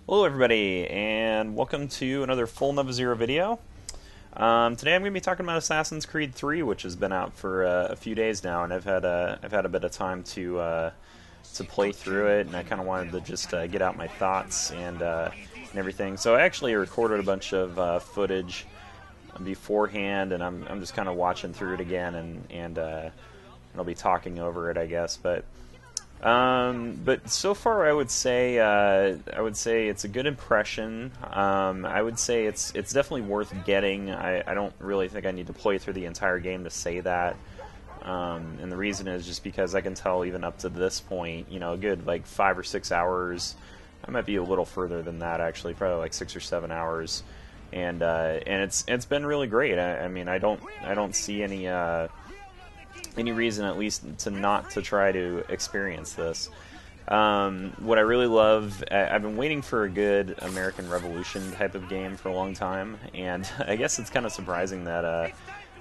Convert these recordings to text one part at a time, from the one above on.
Hello everybody, and welcome to another full Nova Zero video. Today I'm going to be talking about Assassin's Creed 3, which has been out for a few days now, and I've had a bit of time to play through it, and I kind of wanted to just get out my thoughts and everything. So I actually recorded a bunch of footage beforehand, and I'm just kind of watching through it again, and I'll be talking over it, I guess, but so far, I would say it's a good impression. I would say it's definitely worth getting. I don't really think I need to play through the entire game to say that. And the reason is just because I can tell even up to this point, you know, a good like 5 or 6 hours. I might be a little further than that actually, probably like 6 or 7 hours. And it's been really great. I mean, I don't see any reason, at least, to not to try to experience this. What I really love, I've been waiting for a good American Revolution type of game for a long time, and I guess it's kind of surprising that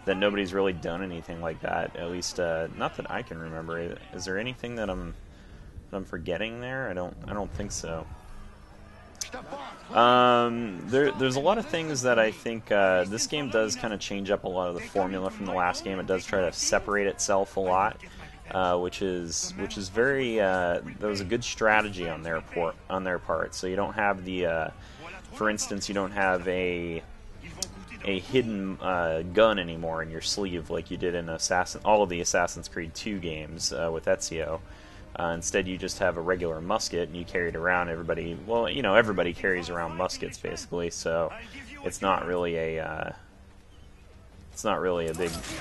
that nobody's really done anything like that. At least, not that I can remember. Is there anything that I'm forgetting there? I don't think so. There's a lot of things that I think this game does kind of change up a lot of the formula from the last game. It does try to separate itself a lot, which is very that was a good strategy on their part. So you don't have the, for instance, you don't have a hidden gun anymore in your sleeve like you did in all of the Assassin's Creed 2 games with Ezio. Instead, you just have a regular musket, and you carry it around. Everybody, well, you know, everybody carries around muskets basically, so it's not really a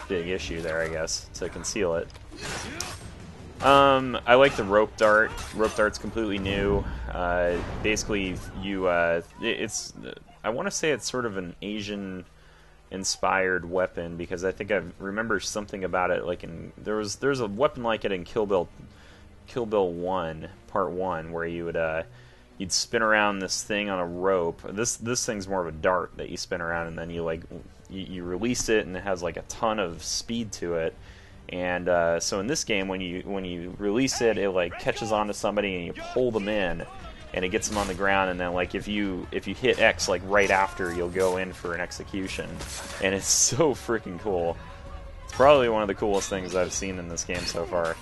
big issue there, I guess, to conceal it. I like the rope dart. Rope dart's completely new. Basically, I want to say it's sort of an Asian-inspired weapon because I think I remember something about it. Like there's a weapon like it in Kill Bill 1, Part 1, where you would you'd spin around this thing on a rope. This thing's more of a dart that you spin around, and then you release it, and it has like a ton of speed to it. And so in this game, when you release it, it like catches onto somebody, and you pull them in, and it gets them on the ground. And then like if you hit X like right after, you'll go in for an execution, and it's so freaking cool. It's probably one of the coolest things I've seen in this game so far.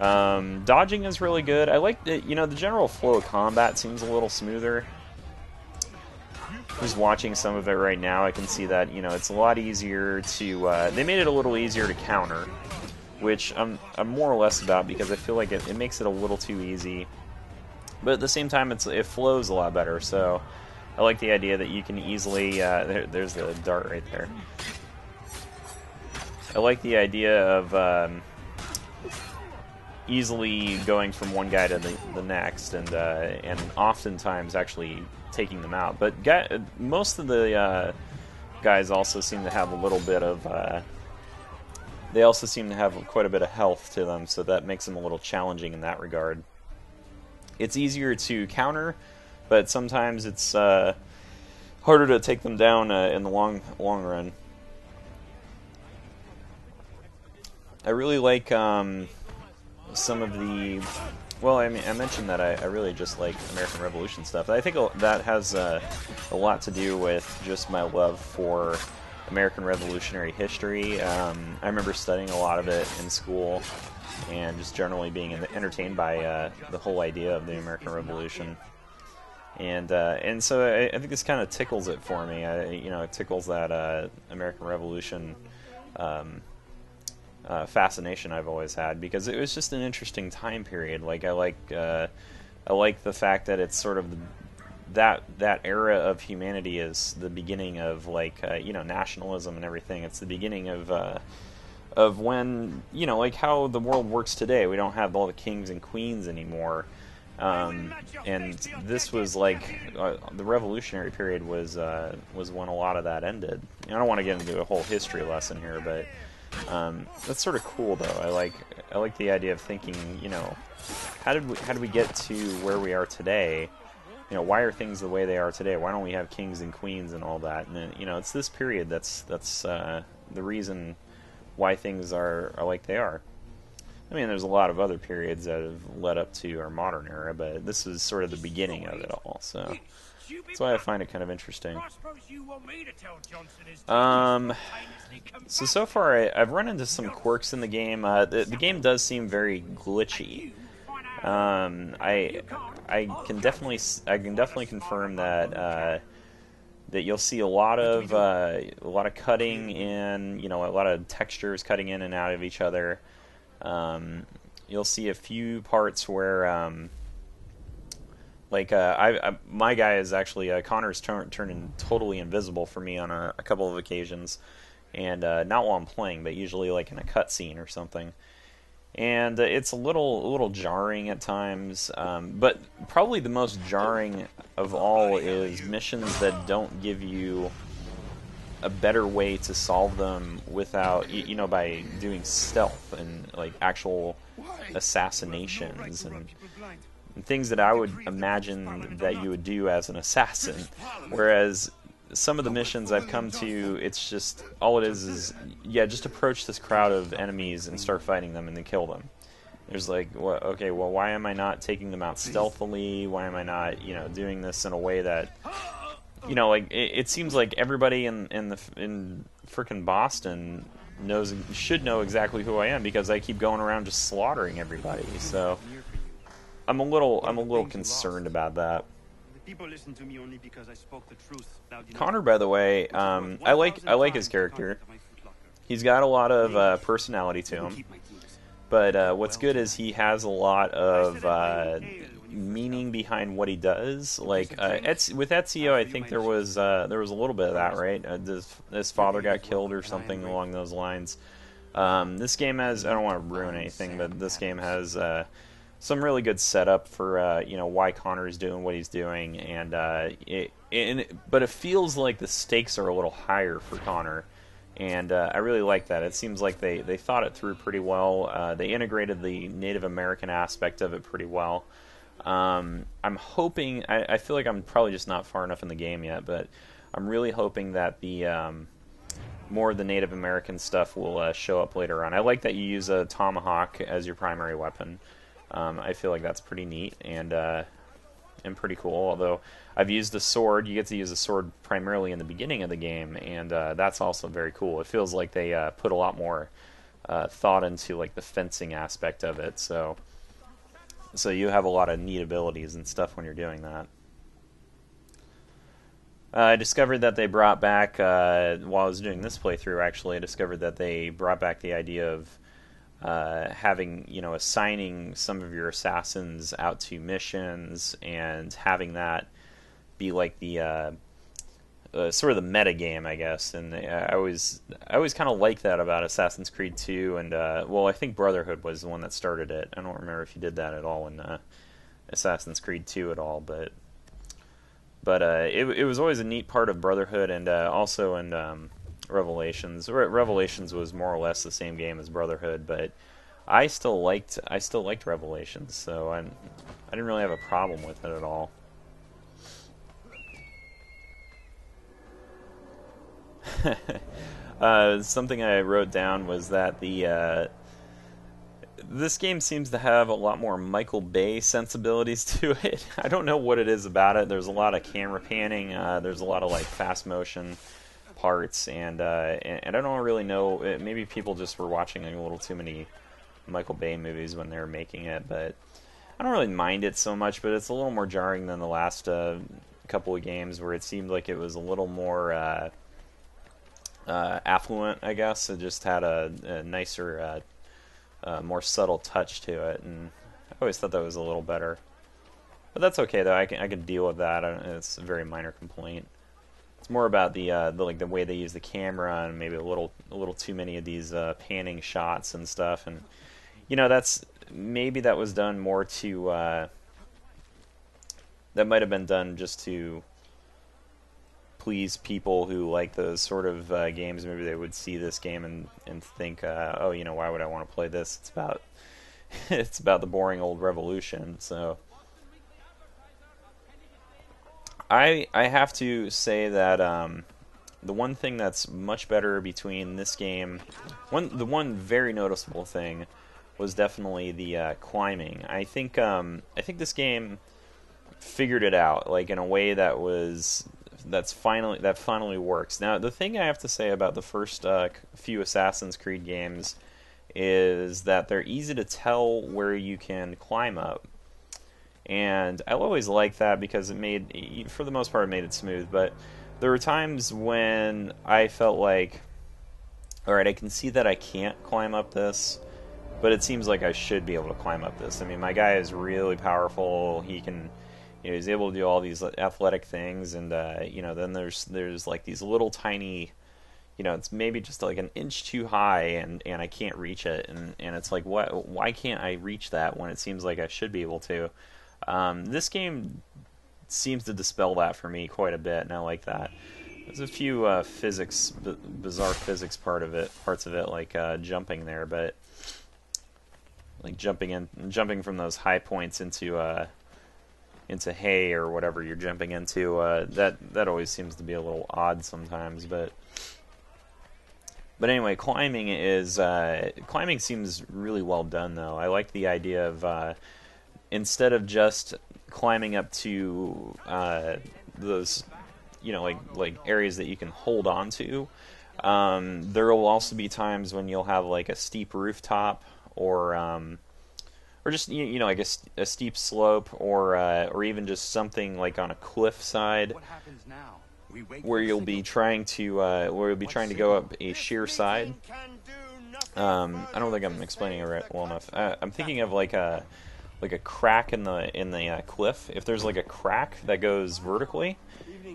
Dodging is really good. I like the general flow of combat seems a little smoother. Just watching some of it right now, I can see that, you know, it's a lot easier to, they made it a little easier to counter, which I'm more or less about because I feel like it makes it a little too easy. But at the same time, it flows a lot better, so I like the idea that you can easily, there's the dart right there. I like the idea of, easily going from one guy to the next, and oftentimes actually taking them out. But most of the guys also seem to have a little bit of. They also seem to have quite a bit of health to them, so that makes them a little challenging in that regard. It's easier to counter, but sometimes it's harder to take them down in the long run. I really like. Some of the, well, I mean, I mentioned that I really just like American Revolution stuff. I think that has a lot to do with just my love for American Revolutionary history. I remember studying a lot of it in school, and just generally being entertained by the whole idea of the American Revolution. And so I think this kind of tickles it for me. It tickles that American Revolution. Fascination I've always had, because it was just an interesting time period. Like I like the fact that it's sort of that era of humanity is the beginning of like nationalism and everything. It's the beginning of when, you know, like how the world works today. We don't have all the kings and queens anymore. And this was like the revolutionary period was when a lot of that ended. I don't want to get into a whole history lesson here, but that's sort of cool, though. I like the idea of thinking, you know, how did we get to where we are today? You know, why are things the way they are today? Why don't we have kings and queens and all that? And then, you know, it's this period that's the reason why things are like they are. I mean, there's a lot of other periods that have led up to our modern era, but this is sort of the beginning of it all, so that's why I find it kind of interesting. So far I've run into some quirks in the game. The game does seem very glitchy. I can definitely confirm that that you'll see a lot of cutting in, a lot of textures cutting in and out of each other. You'll see a few parts where, my guy is actually Connor's turning totally invisible for me on a couple of occasions, and not while I'm playing, but usually like in a cutscene or something. And it's a little jarring at times, but probably the most jarring of all is missions that don't give you a better way to solve them without, by doing stealth and like actual assassinations and things that I would imagine that you would do as an assassin. Whereas some of the missions I've come to, it's just, all it is, just approach this crowd of enemies and start fighting them and then kill them. There's like, okay, well, why am I not taking them out stealthily? Why am I not, doing this in a way that, it seems like everybody in frickin' Boston should know exactly who I am, because I keep going around just slaughtering everybody. So I'm a little concerned about that. Connor, by the way, I like his character. He's got a lot of personality to him. But what's good is he has a lot of meaning behind what he does. Like with Ezio, I think there was a little bit of that, right? His father got killed or something along those lines. This game has, I don't want to ruin anything, but this game has some really good setup for why Connor is doing what he's doing, and but it feels like the stakes are a little higher for Connor. And I really like that. It seems like they thought it through pretty well. They integrated the Native American aspect of it pretty well. I'm hoping, I feel like I'm probably just not far enough in the game yet, but I'm really hoping that the more of the Native American stuff will show up later on. I like that you use a tomahawk as your primary weapon. I feel like that's pretty neat and pretty cool, although I've used the sword. You get to use the sword primarily in the beginning of the game, and that's also very cool. It feels like they put a lot more thought into like the fencing aspect of it, so you have a lot of neat abilities and stuff when you're doing that. I discovered that they brought back, while I was doing this playthrough actually, I discovered that they brought back the idea of having, assigning some of your assassins out to missions and having that be like the sort of the meta game, I guess. And I always kind of like that about Assassin's Creed 2, and I think Brotherhood was the one that started it. I don't remember if you did that at all in Assassin's Creed 2 at all, but it was always a neat part of Brotherhood, and also in Revelations. Revelations was more or less the same game as Brotherhood, but I still liked Revelations, so I didn't really have a problem with it at all. Something I wrote down was that this game seems to have a lot more Michael Bay sensibilities to it. I don't know what it is about it. There's a lot of camera panning. There's a lot of like fast motion parts, and I don't really know. Maybe people just were watching a little too many Michael Bay movies when they were making it, but I don't really mind it so much. But it's a little more jarring than the last couple of games, where it seemed like it was a little more affluent, I guess. It just had a nicer, more subtle touch to it, and I always thought that was a little better. But that's okay though. I can deal with that. It's a very minor complaint. It's more about the way they use the camera, and maybe a little too many of these panning shots and stuff. And that was done more to that might have been done just to please people who like those sort of games. Maybe they would see this game and think, why would I want to play this? It's about it's about the boring old Revolution. So I have to say that the one thing that's much better between this game, the one very noticeable thing was definitely the climbing. I think this game figured it out, like in a way that finally works. Now, the thing I have to say about the first few Assassin's Creed games is that they're easy to tell where you can climb up. And I always liked that because for the most part, it made it smooth. But there were times when I felt like, alright, I can see that I can't climb up this, but it seems like I should be able to climb up this. I mean, my guy is really powerful. He can, he's able to do all these athletic things, and then there's like these little tiny, it's maybe just like an inch too high, and I can't reach it, and it's like, why can't I reach that when it seems like I should be able to? This game seems to dispel that for me quite a bit, and I like that. There's a few bizarre physics parts of it, like jumping there, but like jumping from those high points into hay or whatever you're jumping into. That always seems to be a little odd sometimes, but anyway, climbing seems really well done though. I like the idea of instead of just climbing up to those, like areas that you can hold on to, there will also be times when you'll have like a steep rooftop or just like a steep slope, or even just something like on a cliff side where you'll be trying to go up a sheer side. I don't think I'm explaining it well enough. I'm thinking of like a crack in the cliff. If there's like a crack that goes vertically,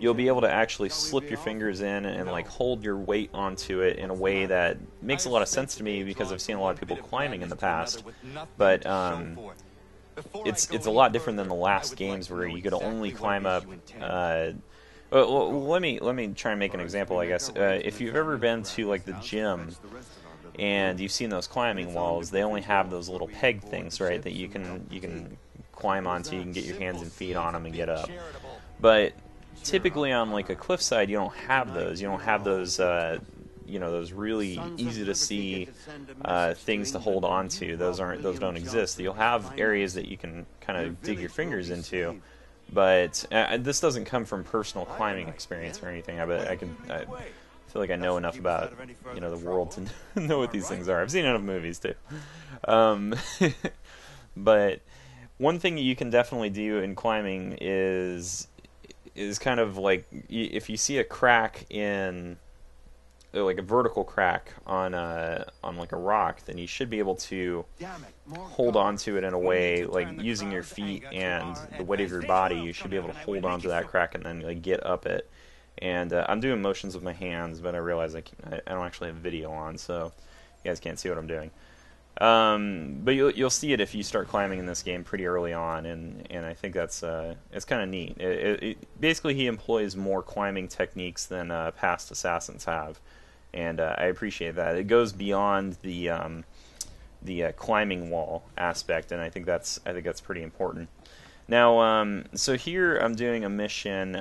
you'll be able to actually slip your fingers in and like hold your weight onto it in a way that makes a lot of sense to me because I've seen a lot of people climbing in the past. But it's a lot different than the last games where you could only climb up. Let me try and make an example, I guess. If you've ever been to like the gym and you've seen those climbing walls, they only have those little peg things, right, that you can climb onto. You can get your hands and feet on them and get up. But typically on like a cliffside, you don't have those. You don't have those, those really easy to see things to hold on to. Those don't exist. You'll have areas that you can kind of dig your fingers into, but this doesn't come from personal climbing experience or anything. I feel like I know enough about the world to know what these things are. I've seen enough movies too. But one thing you can definitely do in climbing is kind of like, if you see a crack in, like a vertical crack on like a rock, then you should be able to hold on to it in a way, like using your feet and the weight of your body. You should be able to hold on to that crack and then like get up it. And I'm doing motions with my hands, but I realize I don't actually have video on, so you guys can't see what I'm doing. But you'll see it if you start climbing in this game pretty early on, and I think that's it's kind of neat. Basically, he employs more climbing techniques than past Assassins have, and I appreciate that. It goes beyond the climbing wall aspect, and I think that's pretty important. Now, so here I'm doing a mission.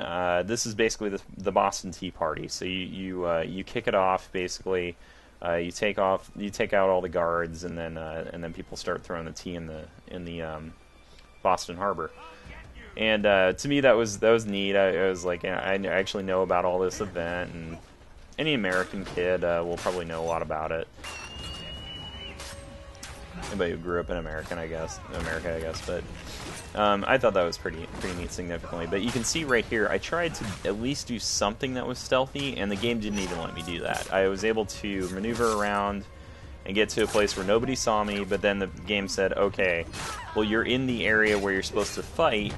This is basically the Boston Tea Party. So you kick it off basically. You take out all the guards, and then people start throwing the tea in the Boston Harbor. And to me that was neat. I was like, I actually know about all this event, and any American kid will probably know a lot about it. Anybody who grew up in America, I guess. But I thought that was pretty neat significantly. But you can see right here, I tried to at least do something that was stealthy, and the game didn't even let me do that. I was able to maneuver around and get to a place where nobody saw me, but then the game said, okay, well, you're in the area where you're supposed to fight,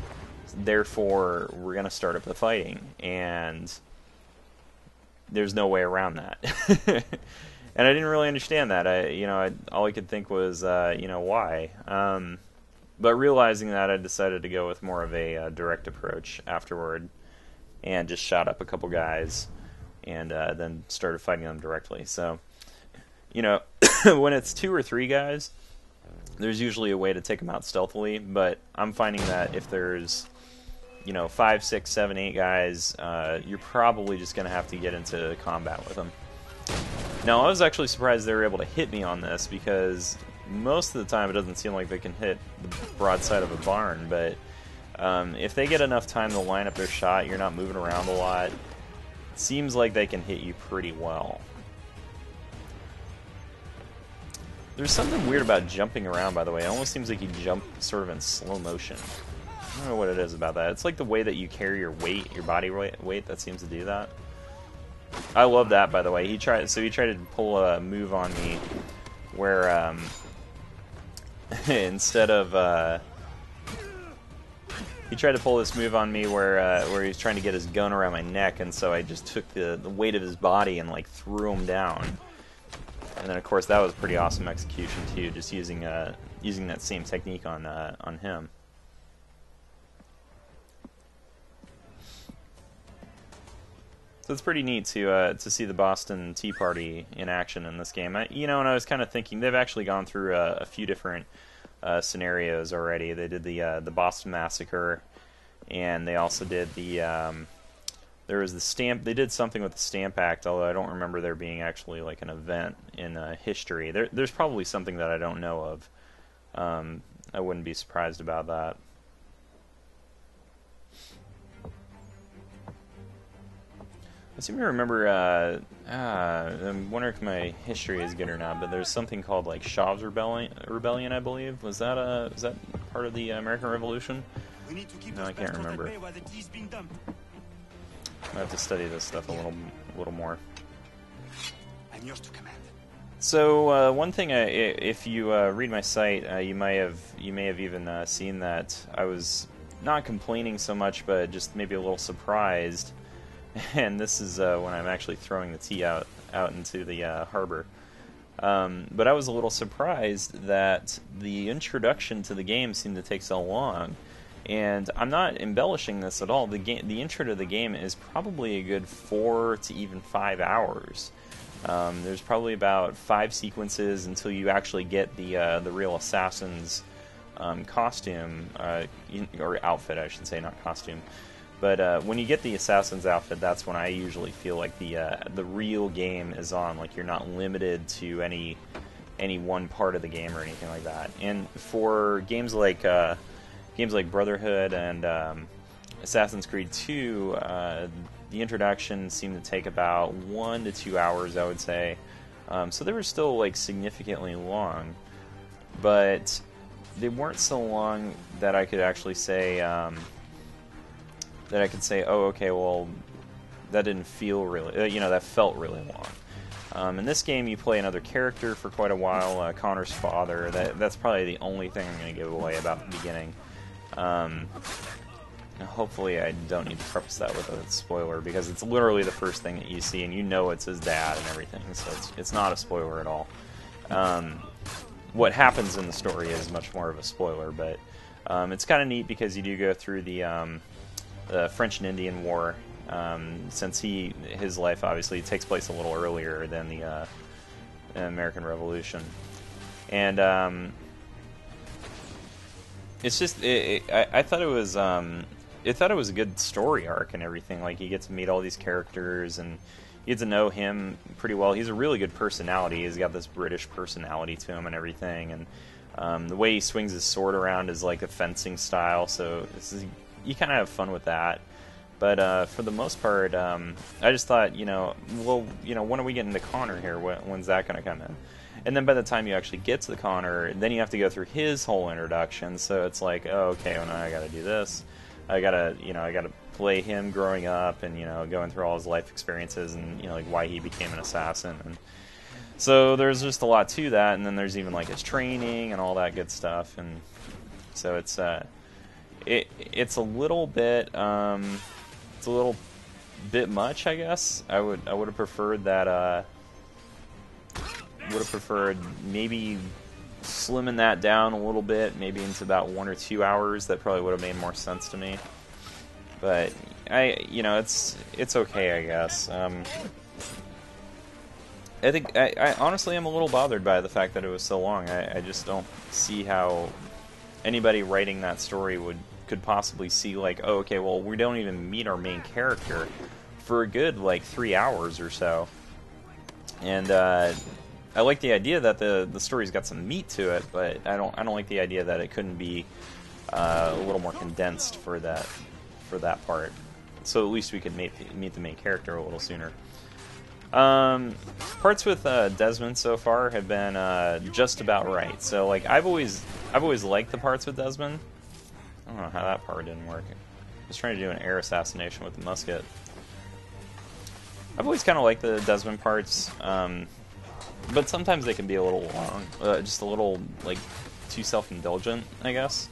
therefore we're going to start up the fighting. And there's no way around that. And I didn't really understand that. All I could think was, why? But realizing that, I decided to go with more of a direct approach afterward, and just shot up a couple guys, and then started fighting them directly. So, when it's 2 or 3 guys, there's usually a way to take them out stealthily. But I'm finding that if there's 5, 6, 7, 8 guys, you're probably just going to have to get into combat with them. Now, I was actually surprised they were able to hit me on this, because most of the time it doesn't seem like they can hit the broadside of a barn, but if they get enough time to line up their shot, you're not moving around a lot, it seems like they can hit you pretty well. There's something weird about jumping around, by the way. It almost seems like you jump sort of in slow motion. I don't know what it is about that. It's like the way that you carry your weight, your body weight, that seems to do that. I love that, by the way. He tried to pull a move on me where instead of he tried to pull this move on me where he was trying to get his gun around my neck, and so I just took the weight of his body and like threw him down. And then, of course, that was pretty awesome execution too, just using that same technique on him. So it's pretty neat to see the Boston Tea Party in action in this game. And I was kind of thinking they've actually gone through a few different scenarios already. They did the Boston Massacre, and they also did there was the stamp. They did something with the Stamp Act, although I don't remember there being actually like an event in history. There's probably something that I don't know of. I wouldn't be surprised about that. I seem to remember. I'm wondering if my history is good or not. But there's something called like Shaw's Rebellion, I believe. Was that part of the American Revolution? No, I can't remember. I have to study this stuff a little more. I'm yours to command. So one thing, if you read my site, you may have even seen that I was not complaining so much, but just maybe a little surprised. And this is when I'm actually throwing the tea out into the harbor. But I was a little surprised that the introduction to the game seemed to take so long. And I'm not embellishing this at all. The intro to the game is probably a good 4 to even 5 hours. There's probably about 5 sequences until you actually get the real assassin's costume, or outfit, I should say, not costume. But when you get the assassin's outfit, that's when I usually feel like the real game is on. Like you're not limited to any one part of the game or anything like that. And for games like Brotherhood and Assassin's Creed 2, the introduction seemed to take about 1 to 2 hours, I would say. So they were still like significantly long, but they weren't so long that I could actually say oh, okay, well, that didn't feel really, that felt really long. In this game, you play another character for quite a while, Connor's father. That's probably the only thing I'm going to give away about the beginning. Hopefully I don't need to preface that with a spoiler, because it's literally the first thing that you see, and you know it's his dad and everything, so it's not a spoiler at all. What happens in the story is much more of a spoiler, but it's kind of neat because you do go through the French and Indian War, since his life obviously takes place a little earlier than the American Revolution. And it's just I thought it was a good story arc and everything. Like you get to meet all these characters and you get to know him pretty well. He's a really good personality. He's got this British personality to him and everything. And the way he swings his sword around is like a fencing style. So you kind of have fun with that. But for the most part, I just thought, when are we getting to Connor here? When's that going to come in? And then by the time you actually get to the Connor, then you have to go through his whole introduction. So it's like, oh, okay, well, now I got to do this. I gotta play him growing up and going through all his life experiences and like why he became an assassin. And so there's just a lot to that. And then there's even like his training and all that good stuff. And so it's a little bit much, I guess. I would have preferred that. Would have preferred maybe slimming that down a little bit, maybe into about 1 or 2 hours. That probably would have made more sense to me. But it's okay, I guess. I think I honestly am a little bothered by the fact that it was so long. I just don't see how anybody writing that story could possibly see like, oh, okay, well, we don't even meet our main character for a good like 3 hours or so, and I like the idea that the story's got some meat to it, but I don't like the idea that it couldn't be a little more condensed for that part. So at least we could meet the main character a little sooner. Parts with Desmond so far have been just about right. So like I've always liked the parts with Desmond. I don't know how that part didn't work. I was trying to do an air assassination with the musket. I've always kind of liked the Desmond parts, but sometimes they can be a little long, just a little like too self-indulgent, I guess.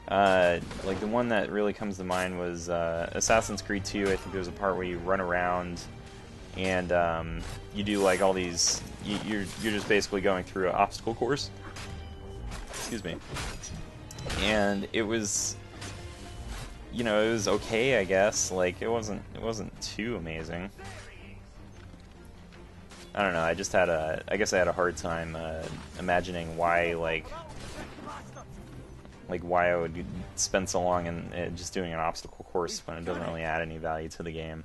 Like the one that really comes to mind was Assassin's Creed 2. I think there was a part where you run around and you do like all these. You're just basically going through an obstacle course. Excuse me. And it was, you know, it was okay, I guess. Like it wasn't too amazing. I don't know. I just had I guess I had a hard time imagining why why I would spend so long in just doing an obstacle course when it doesn't really add any value to the game.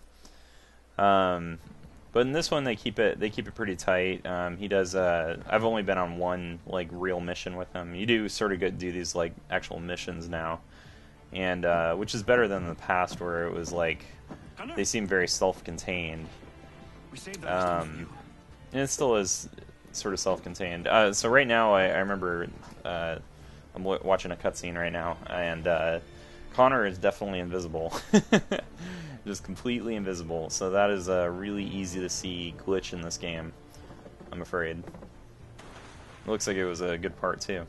But in this one, they keep it pretty tight. He does. I've only been on one like real mission with him. You do sort of do these like actual missions now, and which is better than the past where it was like they seem very self-contained. And it still is sort of self-contained. So right now, I remember I'm watching a cutscene right now, and Connor is definitely invisible. Just completely invisible. So that is a really easy to see glitch in this game, I'm afraid. It looks like it was a good part, too.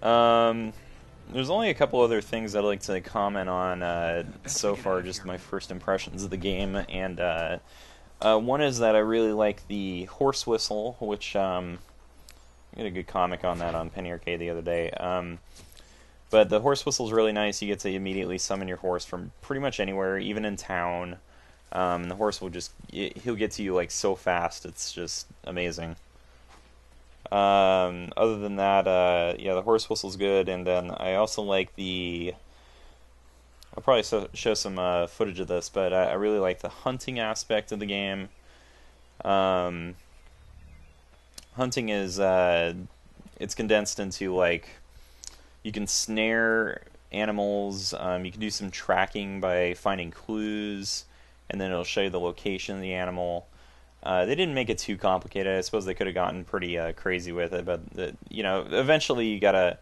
There's only a couple other things I'd like to comment on so far, just my first impressions of the game, and one is that I really like the horse whistle, which I got a good comic on that on Penny Arcade the other day. But the horse whistle is really nice. You get to immediately summon your horse from pretty much anywhere, even in town. The horse will he'll get to you like so fast, it's just amazing. Other than that, yeah, the horse whistle's good, and then I also like I'll probably show some footage of this, but I really like the hunting aspect of the game. Hunting is, it's condensed into, like, you can snare animals, you can do some tracking by finding clues, and then it'll show you the location of the animal. They didn't make it too complicated. I suppose they could have gotten pretty crazy with it, but you know, eventually you can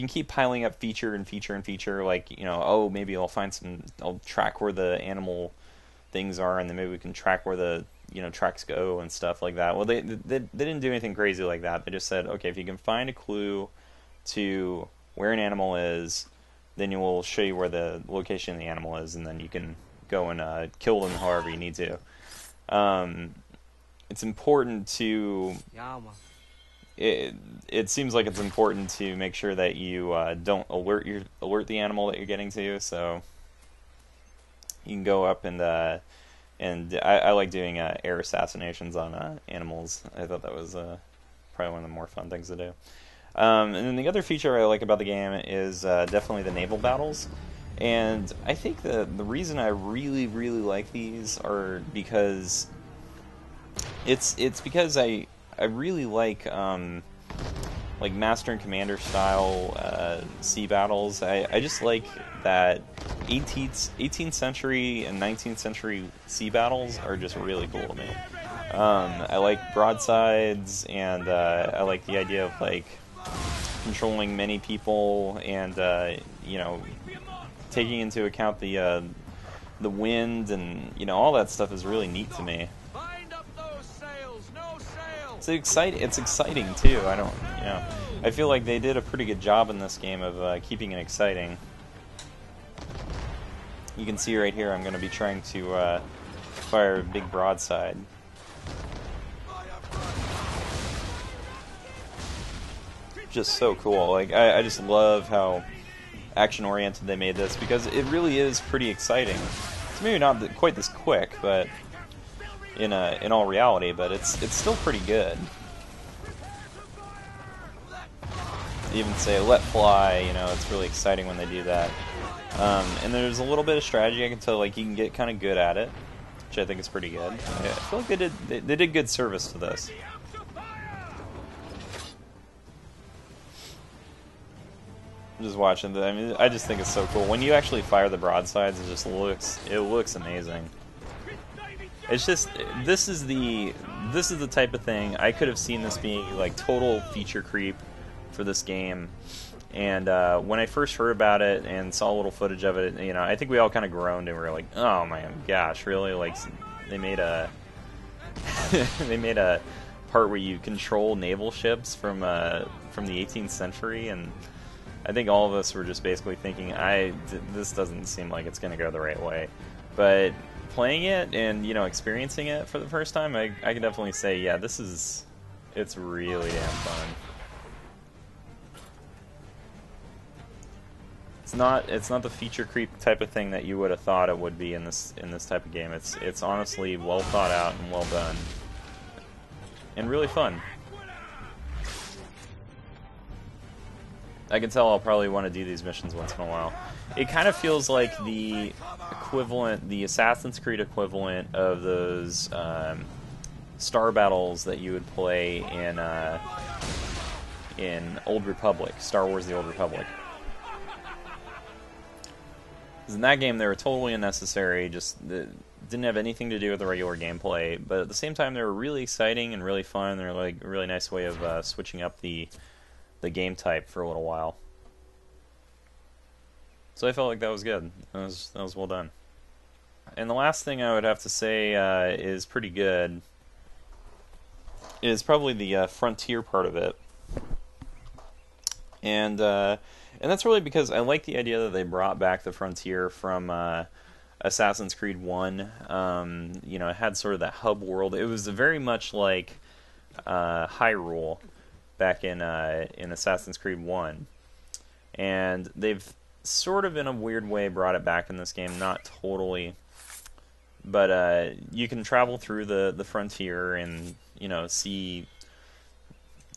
keep piling up feature and feature and feature. Like, you know, oh, maybe I'll track where the animal things are, and then maybe we can track where the tracks go and stuff like that. Well, they didn't do anything crazy like that. They just said, okay, if you can find a clue to where an animal is, then it will show you where the location of the animal is, and then you can go and kill them however you need to. It's important to. It seems like it's important to make sure that you don't alert the animal that you're getting to. So you can go up and I like doing air assassinations on animals. I thought that was probably one of the more fun things to do. And then the other feature I like about the game is definitely the naval battles. And I think the reason I really, really like these are because it's because I really like Master and Commander style sea battles. I just like that 18th century and 19th century sea battles are just really cool to me. I like broadsides, and I like the idea of like controlling many people, and taking into account the wind, and all that stuff is really neat to me. It's exciting too. I feel like they did a pretty good job in this game of keeping it exciting. You can see right here I'm going to be trying to fire a big broadside. Just so cool. Like I just love how action-oriented they made this, because it really is pretty exciting. It's maybe not quite this quick, but in all reality, but it's still pretty good. Even say let fly, it's really exciting when they do that. And there's a little bit of strategy. I can tell, like, you can get kind of good at it. which I think is pretty good. I feel like they did good service to this. I'm just watching I mean, I just think it's so cool when you actually fire the broadsides. It looks amazing. It's just this is the type of thing I could have seen this being like total feature creep for this game. And when I first heard about it and saw a little footage of it, you know, I think we all kind of groaned and we were like, "Oh my gosh, really?" Like they made a they made a part where you control naval ships from the 18th century, and I think all of us were just basically thinking, this doesn't seem like it's going to go the right way. But playing it and, you know, experiencing it for the first time, I can definitely say, yeah, it's really damn fun. It's not the feature creep type of thing that you would have thought it would be in this type of game. It's honestly well thought out and well done, and really fun. I can tell I'll probably want to do these missions once in a while. It kind of feels like the Assassin's Creed equivalent of those star battles that you would play in Old Republic, Star Wars: The Old Republic. In that game, they were totally unnecessary. Didn't have anything to do with the regular gameplay, but at the same time, they were really exciting and really fun. They're like a really nice way of switching up the game type for a little while. So I felt like that was good. That was well done. And the last thing I would have to say is pretty good is probably the frontier part of it. And that's really because I like the idea that they brought back the frontier from Assassin's Creed 1. You know, it had sort of that hub world. It was very much like Hyrule back in Assassin's Creed 1. And they've sort of in a weird way brought it back in this game, not totally. But you can travel through the frontier and, you know, see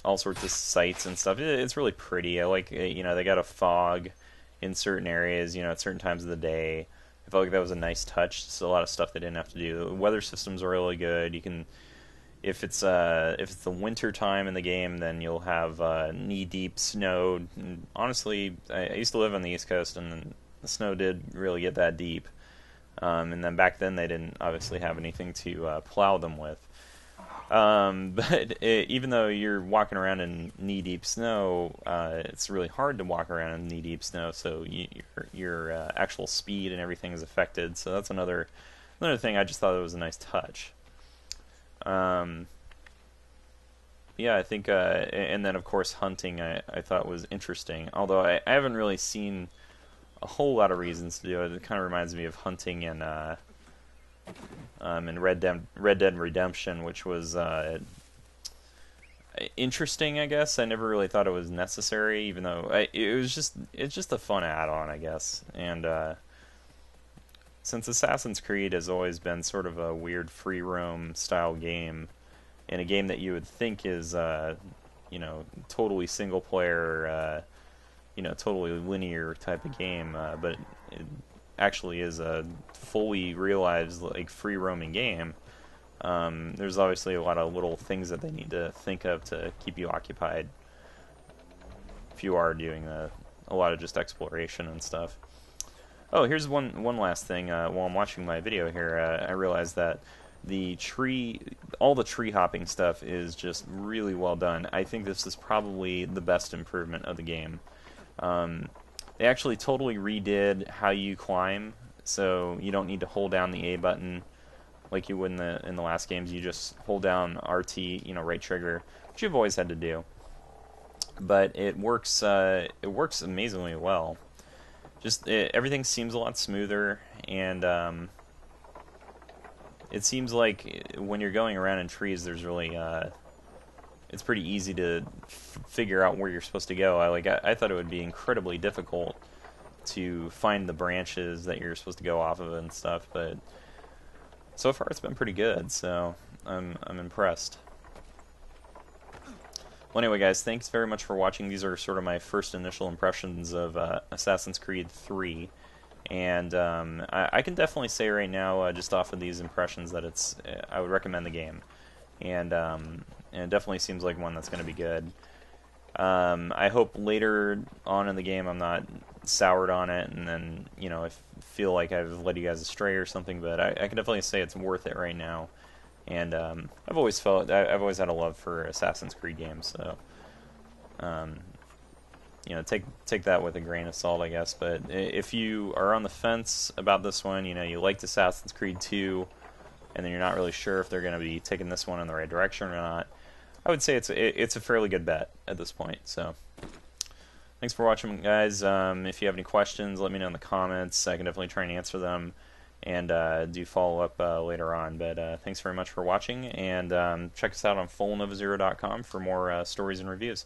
all sorts of sights and stuff. It's really pretty. I like, you know, they got a fog in certain areas, you know, at certain times of the day. I felt like that was a nice touch. It's a lot of stuff they didn't have to do. The weather systems are really good. You can, if it's the winter time in the game, then you'll have knee-deep snow. And honestly, I used to live on the East Coast, and the snow did really get that deep. And then back then, they didn't obviously have anything to plow them with. But even though you're walking around in knee-deep snow, it's really hard to walk around in knee-deep snow, so your actual speed and everything is affected. So that's another thing. I just thought it was a nice touch. Yeah, I think, and then of course hunting I thought was interesting, although I haven't really seen a whole lot of reasons to do it. It kind of reminds me of hunting in Red Dead Redemption, which was interesting, I guess. I never really thought it was necessary, even though it's just a fun add-on, I guess. And since Assassin's Creed has always been sort of a weird free roam style game, and a game that you would think is you know, totally single player, you know, totally linear type of game, but it actually is a fully realized like free roaming game. There's obviously a lot of little things that they need to think of to keep you occupied if you are doing a lot of just exploration and stuff. Oh, here's one last thing. While I'm watching my video here, I realized that all the tree hopping stuff is just really well done. I think this is probably the best improvement of the game. They actually totally redid how you climb, so you don't need to hold down the A button like you would in the last games. You just hold down RT, you know, right trigger, which you've always had to do. But it works amazingly well. Everything seems a lot smoother, and it seems like when you're going around in trees, there's really it's pretty easy to figure out where you're supposed to go. I thought it would be incredibly difficult to find the branches that you're supposed to go off of and stuff, but so far it's been pretty good. So I'm impressed. Well, anyway, guys, thanks very much for watching. These are sort of my first initial impressions of Assassin's Creed 3. And I can definitely say right now, just off of these impressions, that I would recommend the game, and it definitely seems like one that's going to be good. I hope later on in the game I'm not soured on it, and then I feel like I've led you guys astray or something. But I can definitely say it's worth it right now, and I've always had a love for Assassin's Creed games, so take that with a grain of salt, I guess. But if you are on the fence about this one, you liked Assassin's Creed 2, and then you're not really sure if they're going to be taking this one in the right direction or not, I would say it's a fairly good bet at this point. So, thanks for watching, guys. If you have any questions, let me know in the comments. I can definitely try and answer them, and do follow up later on. But thanks very much for watching, and check us out on FullNovaZero.com for more stories and reviews.